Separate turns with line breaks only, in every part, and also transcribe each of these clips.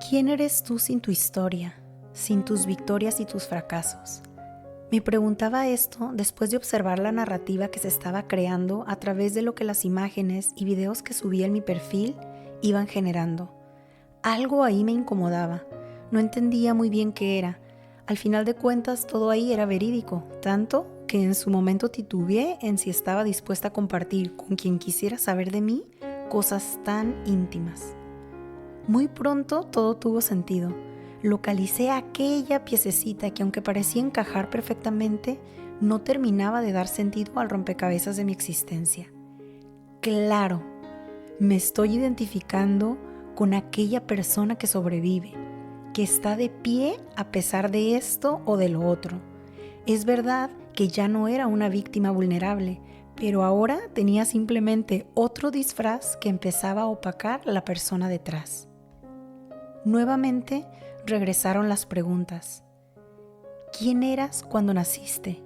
¿Quién eres tú sin tu historia, sin tus victorias y tus fracasos? Me preguntaba esto después de observar la narrativa que se estaba creando a través de lo que las imágenes y videos que subía en mi perfil iban generando. Algo ahí me incomodaba, no entendía muy bien qué era. Al final de cuentas todo ahí era verídico, tanto que en su momento titubeé en si estaba dispuesta a compartir con quien quisiera saber de mí cosas tan íntimas. Muy pronto todo tuvo sentido. Localicé aquella piececita que, aunque parecía encajar perfectamente, no terminaba de dar sentido al rompecabezas de mi existencia. Claro, me estoy identificando con aquella persona que sobrevive, que está de pie a pesar de esto o de lo otro. Es verdad que ya no era una víctima vulnerable, pero ahora tenía simplemente otro disfraz que empezaba a opacar la persona detrás. Nuevamente regresaron las preguntas. ¿Quién eras cuando naciste?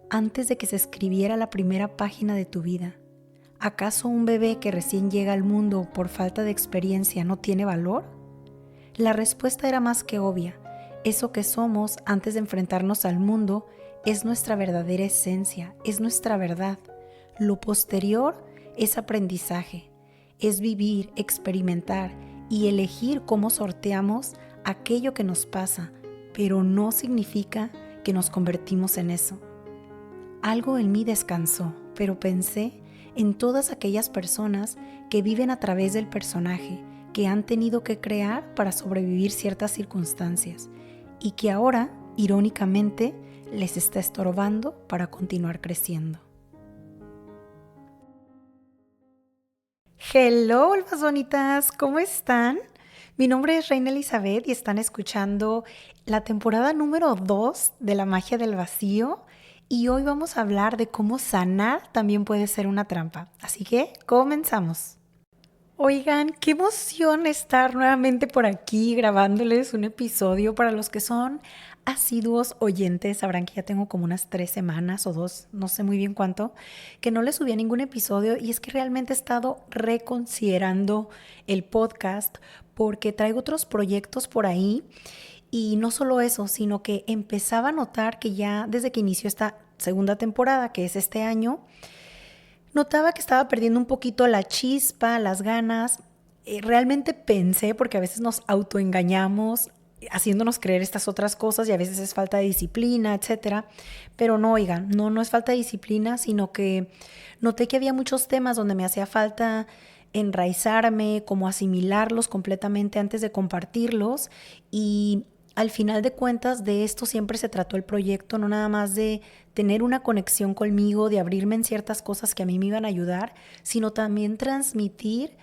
Antes de que se escribiera la primera página de tu vida. ¿Acaso un bebé que recién llega al mundo por falta de experiencia no tiene valor? La respuesta era más que obvia. Eso que somos antes de enfrentarnos al mundo es nuestra verdadera esencia, es nuestra verdad. Lo posterior es aprendizaje, es vivir, experimentar y elegir cómo sorteamos aquello que nos pasa, pero no significa que nos convertimos en eso. Algo en mí descansó, pero pensé en todas aquellas personas que viven a través del personaje, que han tenido que crear para sobrevivir ciertas circunstancias y que ahora, irónicamente, les está estorbando para continuar creciendo. Hello, almas bonitas, ¿cómo están? Mi nombre es Reina Elizabeth y están escuchando la temporada número 2 de La Magia del Vacío y hoy vamos a hablar de cómo sanar también puede ser una trampa. Así que comenzamos. Oigan, qué emoción estar nuevamente por aquí grabándoles un episodio. Para los que son asiduos oyentes, sabrán que ya tengo como unas 3 semanas o 2, no sé muy bien cuánto, que no les subía ningún episodio y es que realmente he estado reconsiderando el podcast porque traigo otros proyectos por ahí y no solo eso, sino que empezaba a notar que ya desde que inició esta segunda temporada, que es este año, notaba que estaba perdiendo un poquito la chispa, las ganas. Realmente pensé, porque a veces nos autoengañamos haciéndonos creer estas otras cosas y a veces es falta de disciplina, etcétera. Pero no, oigan, no es falta de disciplina, sino que noté que había muchos temas donde me hacía falta enraizarme, como asimilarlos completamente antes de compartirlos y al final de cuentas de esto siempre se trató el proyecto, no nada más de tener una conexión conmigo, de abrirme en ciertas cosas que a mí me iban a ayudar, sino también transmitir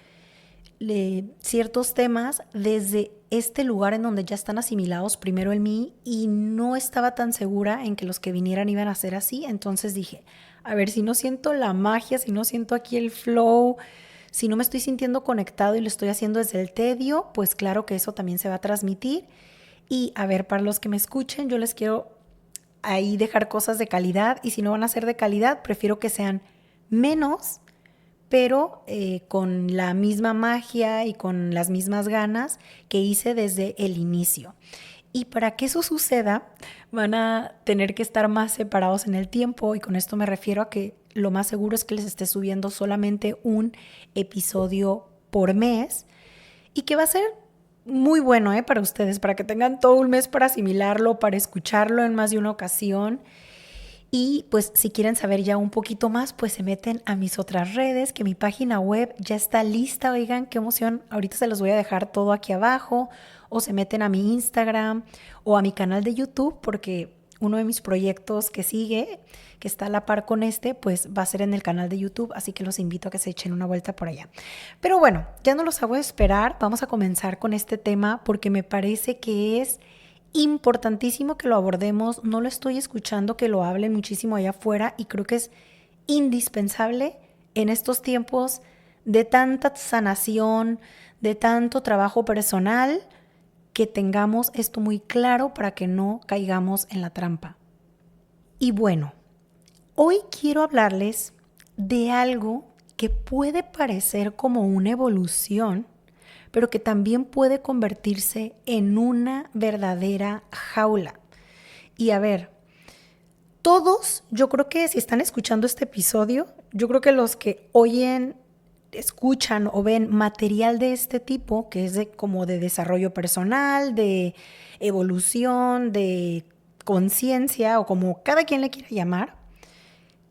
ciertos temas desde este lugar en donde ya están asimilados primero en mí y no estaba tan segura en que los que vinieran iban a ser así. Entonces dije, a ver, si no siento la magia, si no siento aquí el flow, si no me estoy sintiendo conectado y lo estoy haciendo desde el tedio, pues claro que eso también se va a transmitir. Y a ver, para los que me escuchen, yo les quiero ahí dejar cosas de calidad y si no van a ser de calidad, prefiero que sean menos, pero con la misma magia y con las mismas ganas que hice desde el inicio. Y para que eso suceda, van a tener que estar más separados en el tiempo y con esto me refiero a que lo más seguro es que les esté subiendo solamente un episodio por mes y que va a ser muy bueno para ustedes, para que tengan todo un mes para asimilarlo, para escucharlo en más de una ocasión. Y pues si quieren saber ya un poquito más, pues se meten a mis otras redes, que mi página web ya está lista. Oigan, qué emoción. Ahorita se los voy a dejar todo aquí abajo. O se meten a mi Instagram o a mi canal de YouTube, porque uno de mis proyectos que sigue, que está a la par con este, pues va a ser en el canal de YouTube. Así que los invito a que se echen una vuelta por allá. Pero bueno, ya no los hago esperar. Vamos a comenzar con este tema porque me parece que es importantísimo que lo abordemos, no lo estoy escuchando que lo hablen muchísimo allá afuera y creo que es indispensable en estos tiempos de tanta sanación, de tanto trabajo personal, que tengamos esto muy claro para que no caigamos en la trampa. Y bueno, hoy quiero hablarles de algo que puede parecer como una evolución, pero que también puede convertirse en una verdadera jaula. Y a ver, todos, yo creo que si están escuchando este episodio, yo creo que los que oyen, escuchan o ven material de este tipo, que es como de desarrollo personal, de evolución, de conciencia o como cada quien le quiera llamar,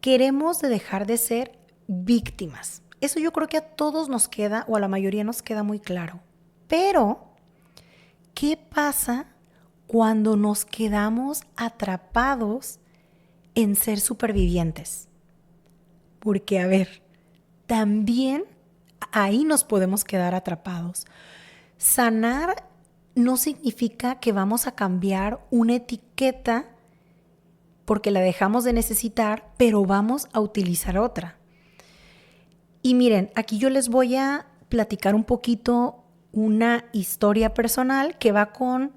queremos de dejar de ser víctimas. Eso yo creo que a todos nos queda o a la mayoría nos queda muy claro. Pero, ¿qué pasa cuando nos quedamos atrapados en ser supervivientes? Porque, a ver, también ahí nos podemos quedar atrapados. Sanar no significa que vamos a cambiar una etiqueta porque la dejamos de necesitar, pero vamos a utilizar otra. Y miren, aquí yo les voy a platicar un poquito una historia personal que va con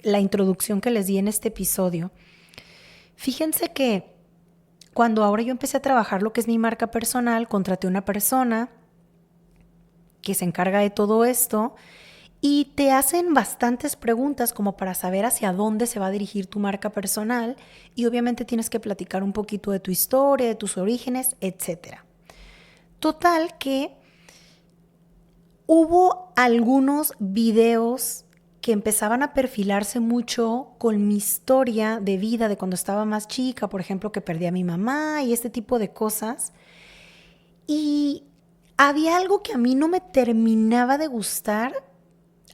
la introducción que les di en este episodio. Fíjense que cuando ahora yo empecé a trabajar lo que es mi marca personal, contraté una persona que se encarga de todo esto y te hacen bastantes preguntas como para saber hacia dónde se va a dirigir tu marca personal y obviamente tienes que platicar un poquito de tu historia, de tus orígenes, etc. Total que hubo algunos videos que empezaban a perfilarse mucho con mi historia de vida de cuando estaba más chica, por ejemplo, que perdí a mi mamá y este tipo de cosas. Y había algo que a mí no me terminaba de gustar,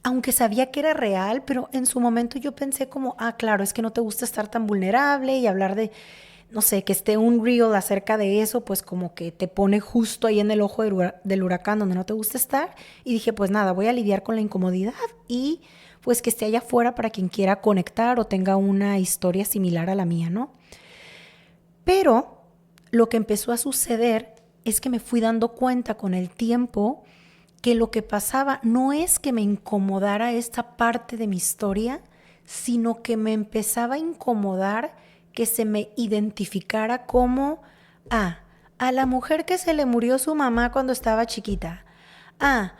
aunque sabía que era real, pero en su momento yo pensé como, claro, es que no te gusta estar tan vulnerable y hablar de, no sé, que esté un reel acerca de eso, pues como que te pone justo ahí en el ojo del huracán donde no te gusta estar. Y dije, pues nada, voy a lidiar con la incomodidad y pues que esté allá afuera para quien quiera conectar o tenga una historia similar a la mía, ¿no? Pero lo que empezó a suceder es que me fui dando cuenta con el tiempo que lo que pasaba no es que me incomodara esta parte de mi historia, sino que me empezaba a incomodar que se me identificara como a la mujer que se le murió su mamá cuando estaba chiquita, a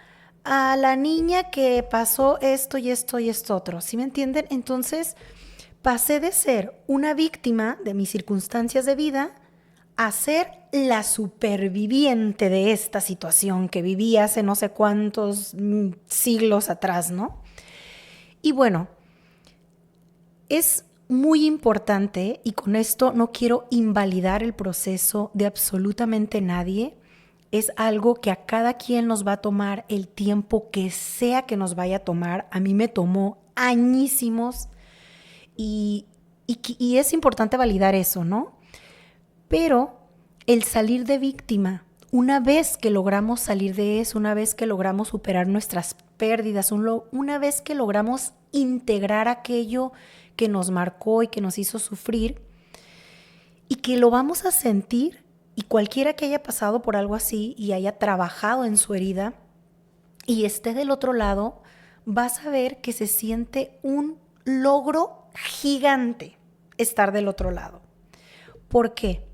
la niña que pasó esto y esto y esto otro, ¿sí me entienden? Entonces pasé de ser una víctima de mis circunstancias de vida a ser la superviviente de esta situación que viví hace no sé cuántos siglos atrás, ¿no? Y bueno, es muy importante, y con esto no quiero invalidar el proceso de absolutamente nadie, es algo que a cada quien nos va a tomar el tiempo que sea que nos vaya a tomar. A mí me tomó añísimos y es importante validar eso, ¿no? Pero el salir de víctima, una vez que logramos salir de eso, una vez que logramos superar nuestras pérdidas, una vez que logramos integrar aquello que nos marcó y que nos hizo sufrir y que lo vamos a sentir, y cualquiera que haya pasado por algo así y haya trabajado en su herida y esté del otro lado, vas a ver que se siente un logro gigante estar del otro lado. ¿Por qué?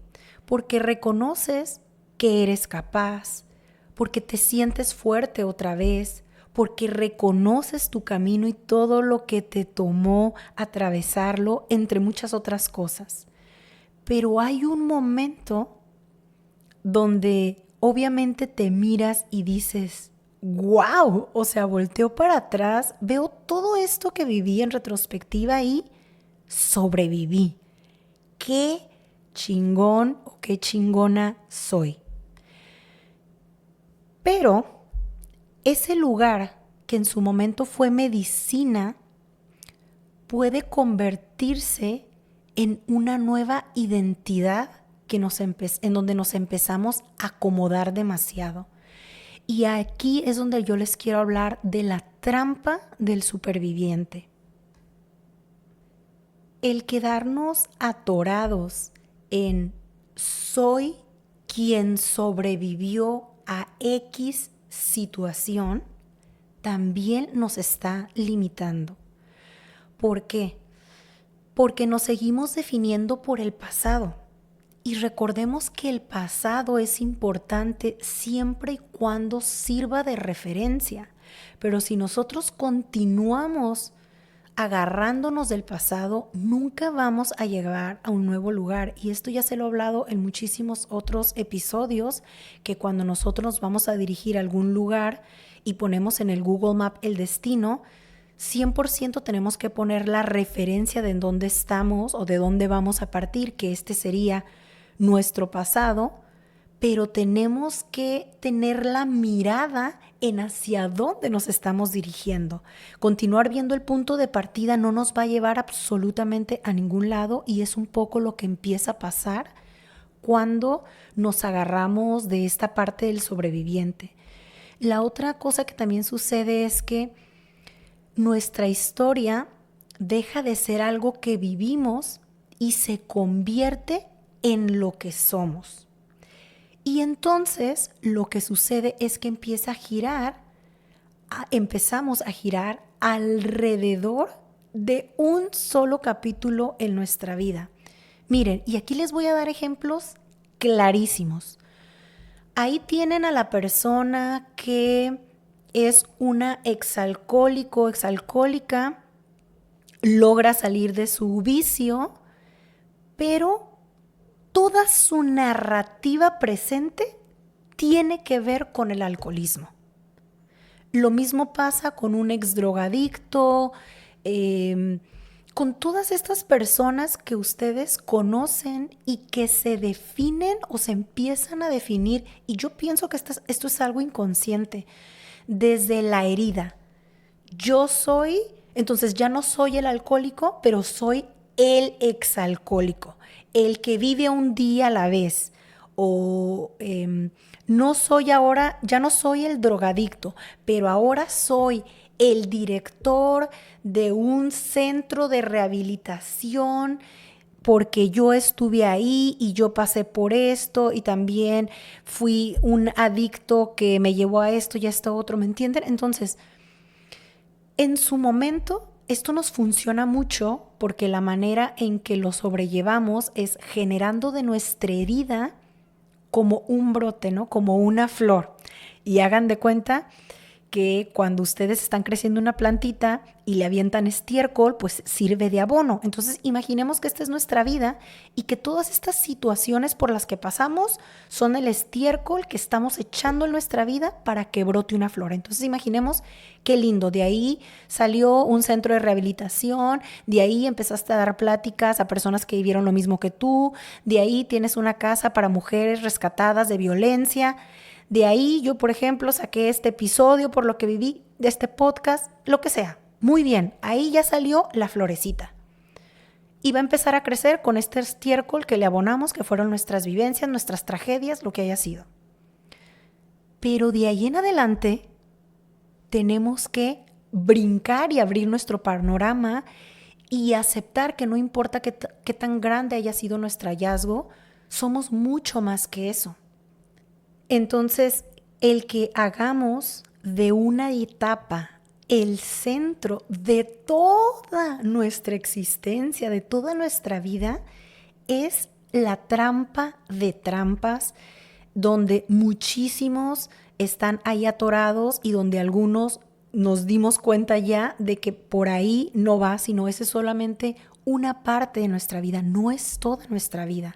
Porque reconoces que eres capaz, porque te sientes fuerte otra vez, porque reconoces tu camino y todo lo que te tomó atravesarlo, entre muchas otras cosas. Pero hay un momento donde obviamente te miras y dices, wow, o sea, volteo para atrás, veo todo esto que viví en retrospectiva y sobreviví. ¡Qué chingón o qué chingona soy! Pero ese lugar que en su momento fue medicina puede convertirse en una nueva identidad en donde nos empezamos a acomodar demasiado. Y aquí es donde yo les quiero hablar de la trampa del superviviente. El quedarnos atorados en soy quien sobrevivió a X situación también nos está limitando. ¿Por qué? Porque nos seguimos definiendo por el pasado. Y recordemos que el pasado es importante siempre y cuando sirva de referencia. Pero si nosotros continuamos agarrándonos del pasado, nunca vamos a llegar a un nuevo lugar. Y esto ya se lo he hablado en muchísimos otros episodios, que cuando nosotros nos vamos a dirigir a algún lugar y ponemos en el Google Map el destino, 100% tenemos que poner la referencia de en dónde estamos o de dónde vamos a partir, que este sería nuestro pasado, pero tenemos que tener la mirada en hacia dónde nos estamos dirigiendo. Continuar viendo el punto de partida no nos va a llevar absolutamente a ningún lado, y es un poco lo que empieza a pasar cuando nos agarramos de esta parte del sobreviviente. La otra cosa que también sucede es que nuestra historia deja de ser algo que vivimos y se convierte en lo que somos. Y entonces lo que sucede es que empezamos a girar alrededor de un solo capítulo en nuestra vida. Miren, y aquí les voy a dar ejemplos clarísimos. Ahí tienen a la persona que es una exalcohólico, exalcohólica, logra salir de su vicio, pero toda su narrativa presente tiene que ver con el alcoholismo. Lo mismo pasa con un exdrogadicto, con todas estas personas que ustedes conocen y que se definen o se empiezan a definir. Y yo pienso que esto es algo inconsciente, desde la herida. Entonces ya no soy el alcohólico, pero soy el exalcohólico, el que vive un día a la vez. O ya no soy el drogadicto, pero ahora soy el director de un centro de rehabilitación porque yo estuve ahí y yo pasé por esto y también fui un adicto que me llevó a esto y a esto otro, ¿me entienden? Entonces, en su momento, esto nos funciona mucho porque la manera en que lo sobrellevamos es generando de nuestra herida como un brote, ¿no? Como una flor. Y hagan de cuenta que cuando ustedes están creciendo una plantita y le avientan estiércol, pues sirve de abono. Entonces imaginemos que esta es nuestra vida y que todas estas situaciones por las que pasamos son el estiércol que estamos echando en nuestra vida para que brote una flor. Entonces imaginemos qué lindo, de ahí salió un centro de rehabilitación, de ahí empezaste a dar pláticas a personas que vivieron lo mismo que tú, de ahí tienes una casa para mujeres rescatadas de violencia. De ahí yo, por ejemplo, saqué este episodio por lo que viví, de este podcast, lo que sea. Muy bien, ahí ya salió la florecita. Y va a empezar a crecer con este estiércol que le abonamos, que fueron nuestras vivencias, nuestras tragedias, lo que haya sido. Pero de ahí en adelante tenemos que brincar y abrir nuestro panorama y aceptar que no importa qué tan grande haya sido nuestro hallazgo, somos mucho más que eso. Entonces, el que hagamos de una etapa el centro de toda nuestra existencia, de toda nuestra vida, es la trampa de trampas, donde muchísimos están ahí atorados y donde algunos nos dimos cuenta ya de que por ahí no va, sino esa es solamente una parte de nuestra vida, no es toda nuestra vida.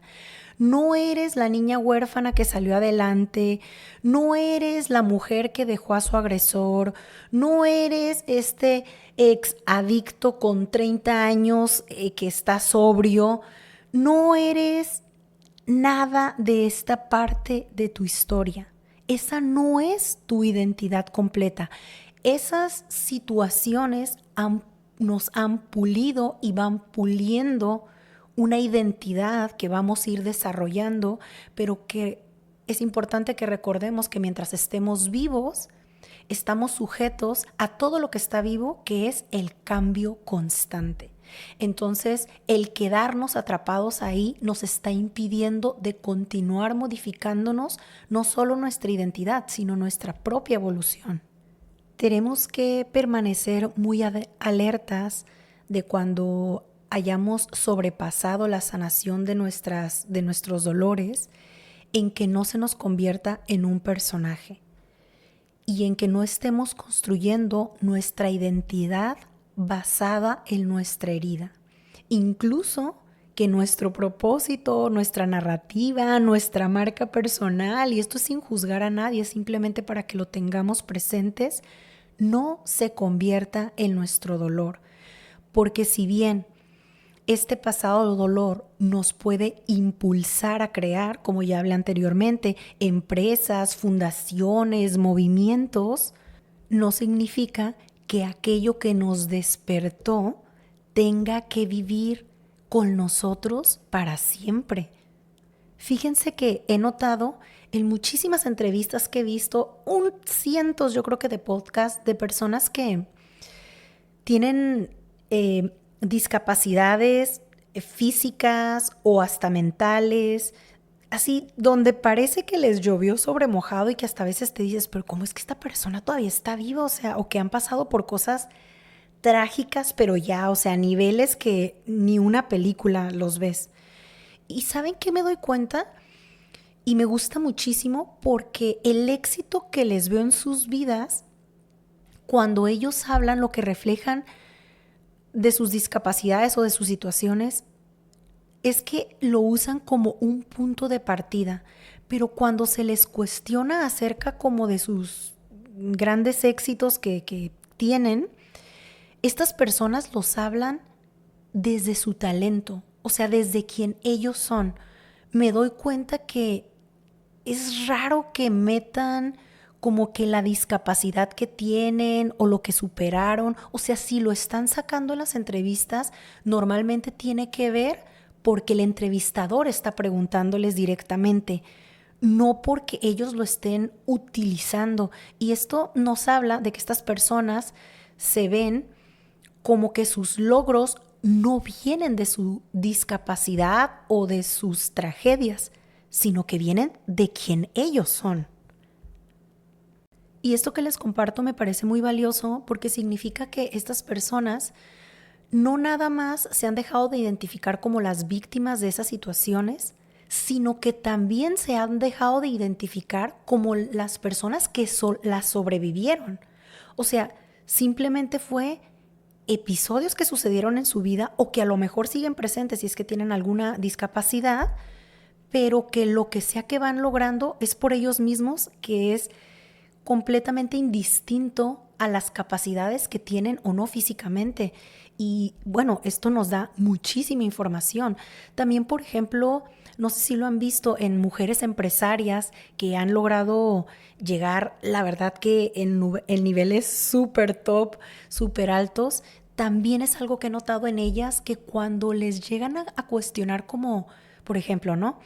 No eres la niña huérfana que salió adelante, no eres la mujer que dejó a su agresor, no eres este ex adicto con 30 años que está sobrio, no eres nada de esta parte de tu historia. Esa no es tu identidad completa. Esas situaciones nos han pulido y van puliendo una identidad que vamos a ir desarrollando, pero que es importante que recordemos que mientras estemos vivos, estamos sujetos a todo lo que está vivo, que es el cambio constante. Entonces, el quedarnos atrapados ahí nos está impidiendo de continuar modificándonos, no solo nuestra identidad, sino nuestra propia evolución. Tenemos que permanecer muy alertas de cuando hayamos sobrepasado la sanación de nuestros dolores, en que no se nos convierta en un personaje. y en que no estemos construyendo nuestra identidad basada en nuestra herida. Incluso que nuestro propósito, nuestra narrativa, nuestra marca personal, y esto sin juzgar a nadie, simplemente para que lo tengamos presentes, no se convierta en nuestro dolor. Porque si bien este pasado dolor nos puede impulsar a crear, como ya hablé anteriormente, empresas, fundaciones, movimientos, no significa que aquello que nos despertó tenga que vivir con nosotros para siempre. Fíjense que he notado en muchísimas entrevistas que he visto, cientos yo creo que de podcasts de personas que tienen discapacidades físicas o hasta mentales, así donde parece que les llovió sobre mojado y que hasta a veces te dices, pero ¿cómo es que esta persona todavía está viva? O sea, o que han pasado por cosas trágicas, pero ya, o sea, niveles que ni una película los ves. ¿Y saben qué me doy cuenta? Y me gusta muchísimo porque el éxito que les veo en sus vidas, cuando ellos hablan, lo que reflejan de sus discapacidades o de sus situaciones, es que lo usan como un punto de partida, pero cuando se les cuestiona acerca como de sus grandes éxitos que tienen, estas personas los hablan desde su talento, o sea, desde quien ellos son. Me doy cuenta que es raro que metan como que la discapacidad que tienen o lo que superaron. O sea, si lo están sacando en las entrevistas, normalmente tiene que ver porque el entrevistador está preguntándoles directamente, no porque ellos lo estén utilizando. Y esto nos habla de que estas personas se ven como que sus logros no vienen de su discapacidad o de sus tragedias, sino que vienen de quien ellos son. Y esto que les comparto me parece muy valioso porque significa que estas personas no nada más se han dejado de identificar como las víctimas de esas situaciones, sino que también se han dejado de identificar como las personas que las sobrevivieron. O sea, simplemente fue episodios que sucedieron en su vida o que a lo mejor siguen presentes si es que tienen alguna discapacidad, pero que lo que sea que van logrando es por ellos mismos, que es completamente indistinto a las capacidades que tienen o no físicamente. Y bueno, esto nos da muchísima información. También, por ejemplo, no sé si lo han visto en mujeres empresarias que han logrado llegar, la verdad que en niveles súper top, súper altos. También es algo que he notado en ellas que cuando les llegan a cuestionar como, por ejemplo, ¿no?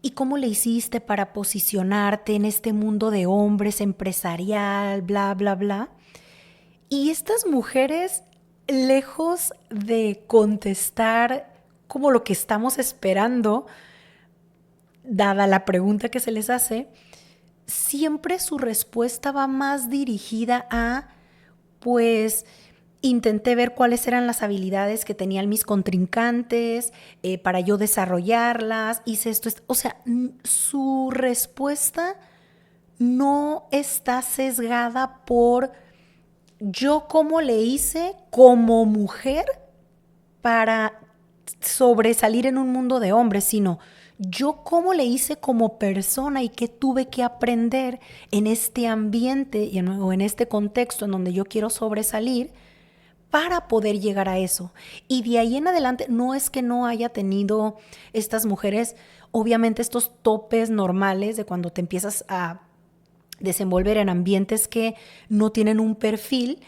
¿Y cómo le hiciste para posicionarte en este mundo de hombres empresarial, bla, bla, bla? Y estas mujeres, lejos de contestar como lo que estamos esperando, dada la pregunta que se les hace, siempre su respuesta va más dirigida a, pues, intenté ver cuáles eran las habilidades que tenían mis contrincantes para yo desarrollarlas, hice esto. O sea, su respuesta no está sesgada por yo cómo le hice como mujer para sobresalir en un mundo de hombres, sino yo cómo le hice como persona y qué tuve que aprender en este ambiente o en este contexto en donde yo quiero sobresalir para poder llegar a eso. Y de ahí en adelante no es que no haya tenido estas mujeres, obviamente estos topes normales de cuando te empiezas a desenvolver en ambientes que no tienen un perfil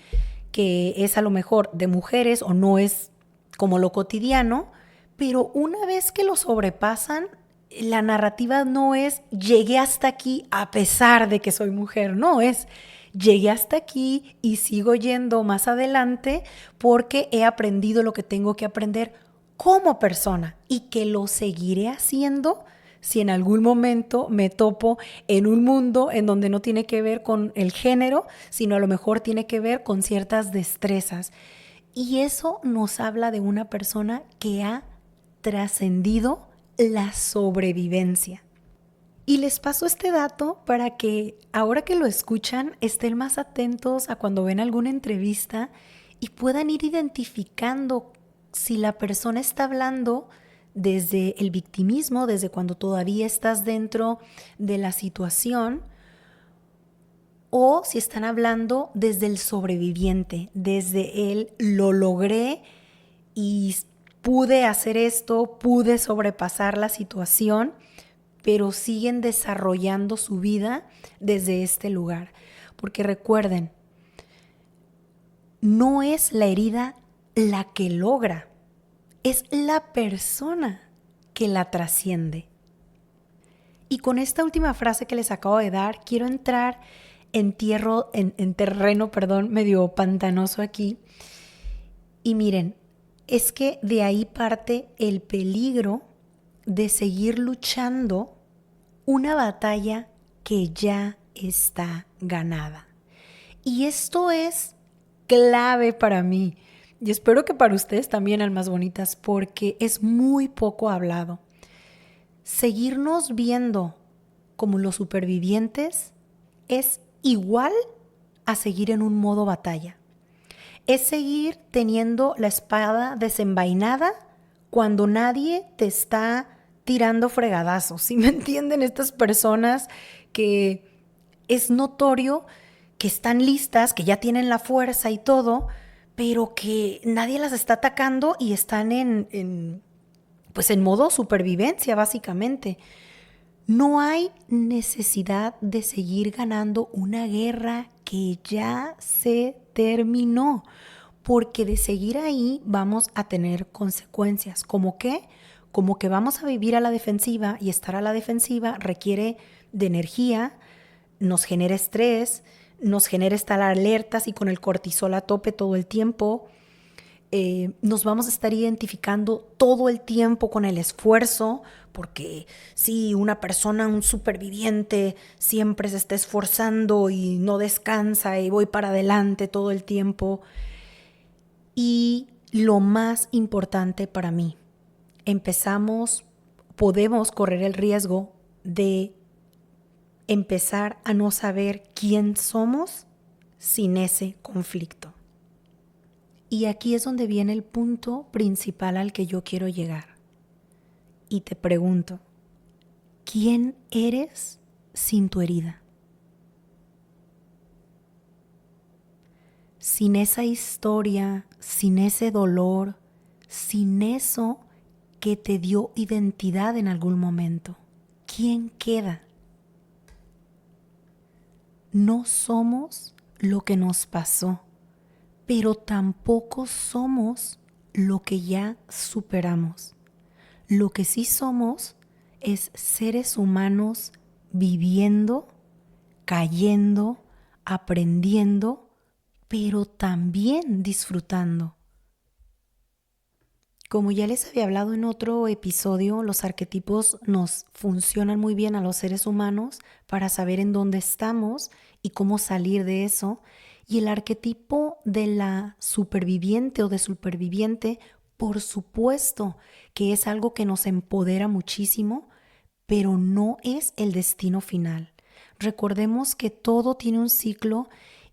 que es a lo mejor de mujeres o no es como lo cotidiano, pero una vez que lo sobrepasan, la narrativa no es llegué hasta aquí a pesar de que soy mujer, no es llegué hasta aquí y sigo yendo más adelante porque he aprendido lo que tengo que aprender como persona y que lo seguiré haciendo si en algún momento me topo en un mundo en donde no tiene que ver con el género, sino a lo mejor tiene que ver con ciertas destrezas. Y eso nos habla de una persona que ha trascendido la sobrevivencia. Y les paso este dato para que ahora que lo escuchan estén más atentos a cuando ven alguna entrevista y puedan ir identificando si la persona está hablando desde el victimismo, desde cuando todavía estás dentro de la situación, o si están hablando desde el sobreviviente, desde el lo logré y pude hacer esto, pude sobrepasar la situación, pero siguen desarrollando su vida desde este lugar. Porque recuerden, no es la herida la que logra, es la persona que la trasciende. Y con esta última frase que les acabo de dar, quiero entrar en terreno, medio pantanoso aquí. Y miren, es que de ahí parte el peligro de seguir luchando una batalla que ya está ganada. Y esto es clave para mí. Y espero que para ustedes también, almas bonitas, porque es muy poco hablado. Seguirnos viendo como los supervivientes es igual a seguir en un modo batalla. Es seguir teniendo la espada desenvainada cuando nadie te está tirando fregadazos. ¿Sí me entienden? Estas personas que es notorio que están listas, que ya tienen la fuerza y todo, pero que nadie las está atacando y están en modo supervivencia, básicamente. No hay necesidad de seguir ganando una guerra que ya se terminó, porque de seguir ahí vamos a tener consecuencias. ¿Cómo qué? Como que vamos a vivir a la defensiva, y estar a la defensiva requiere de energía, nos genera estrés, nos genera estar alertas y con el cortisol a tope todo el tiempo. Nos vamos a estar identificando todo el tiempo con el esfuerzo, porque si una persona, un superviviente, siempre se está esforzando y no descansa y voy para adelante todo el tiempo. Y lo más importante para mí, podemos correr el riesgo de empezar a no saber quién somos sin ese conflicto. Y aquí es donde viene el punto principal al que yo quiero llegar. Y te pregunto, ¿quién eres sin tu herida? Sin esa historia, sin ese dolor, sin eso que te dio identidad en algún momento. ¿Quién queda? No somos lo que nos pasó, pero tampoco somos lo que ya superamos. Lo que sí somos es seres humanos viviendo, cayendo, aprendiendo, pero también disfrutando. Como ya les había hablado en otro episodio, los arquetipos nos funcionan muy bien a los seres humanos para saber en dónde estamos y cómo salir de eso. Y el arquetipo de la superviviente o de superviviente, por supuesto que es algo que nos empodera muchísimo, pero no es el destino final. Recordemos que todo tiene un ciclo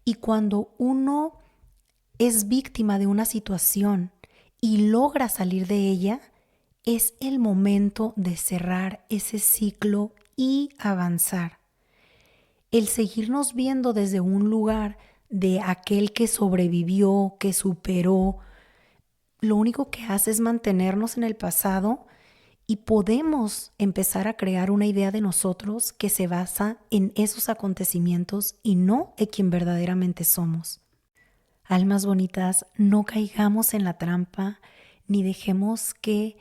y cuando uno es víctima de una situación y logra salir de ella, es el momento de cerrar ese ciclo y avanzar. El seguirnos viendo desde un lugar de aquel que sobrevivió, que superó, lo único que hace es mantenernos en el pasado y podemos empezar a crear una idea de nosotros que se basa en esos acontecimientos y no en quien verdaderamente somos. Almas bonitas, no caigamos en la trampa ni dejemos que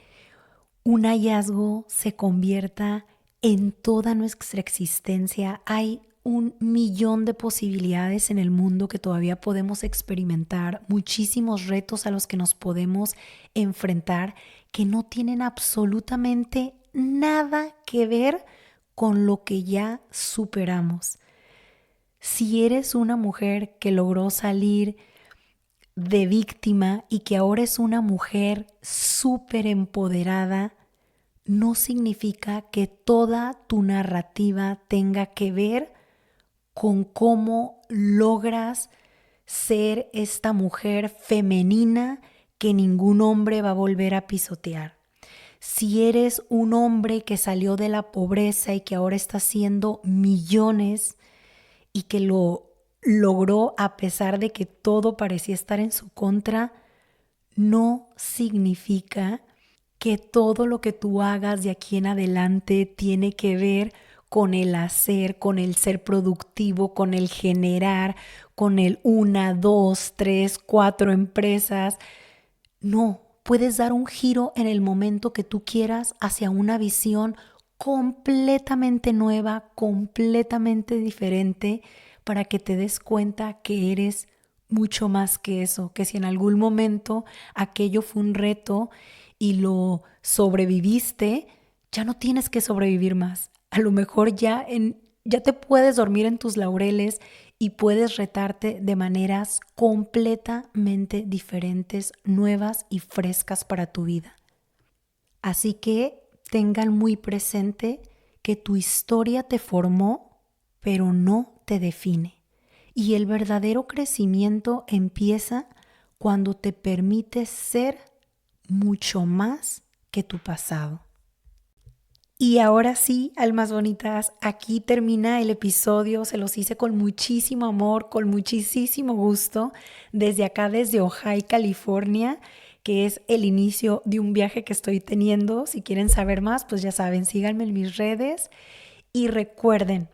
un hallazgo se convierta en toda nuestra existencia. Hay 1,000,000 de posibilidades en el mundo que todavía podemos experimentar, muchísimos retos a los que nos podemos enfrentar que no tienen absolutamente nada que ver con lo que ya superamos. Si eres una mujer que logró salir de víctima y que ahora es una mujer súper empoderada, no significa que toda tu narrativa tenga que ver con cómo logras ser esta mujer femenina que ningún hombre va a volver a pisotear. Si eres un hombre que salió de la pobreza y que ahora está haciendo millones y que lo logró a pesar de que todo parecía estar en su contra, no significa que todo lo que tú hagas de aquí en adelante tiene que ver con el hacer, con el ser productivo, con el generar, con el 1, 2, 3, 4 empresas. No, puedes dar un giro en el momento que tú quieras hacia una visión completamente nueva, completamente diferente, para que te des cuenta que eres mucho más que eso, que si en algún momento aquello fue un reto y lo sobreviviste, ya no tienes que sobrevivir más. A lo mejor ya te puedes dormir en tus laureles y puedes retarte de maneras completamente diferentes, nuevas y frescas para tu vida. Así que tengan muy presente que tu historia te formó, pero no te define. Y el verdadero crecimiento empieza cuando te permites ser mucho más que tu pasado. Y ahora sí, almas bonitas, aquí termina el episodio. Se los hice con muchísimo amor, con muchísimo gusto, desde acá, desde Ojai, California, que es el inicio de un viaje que estoy teniendo. Si quieren saber más, pues ya saben, síganme en mis redes y recuerden,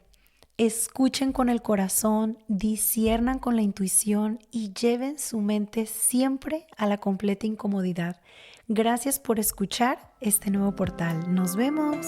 escuchen con el corazón, disciernan con la intuición y lleven su mente siempre a la completa incomodidad. Gracias por escuchar este nuevo portal. Nos vemos.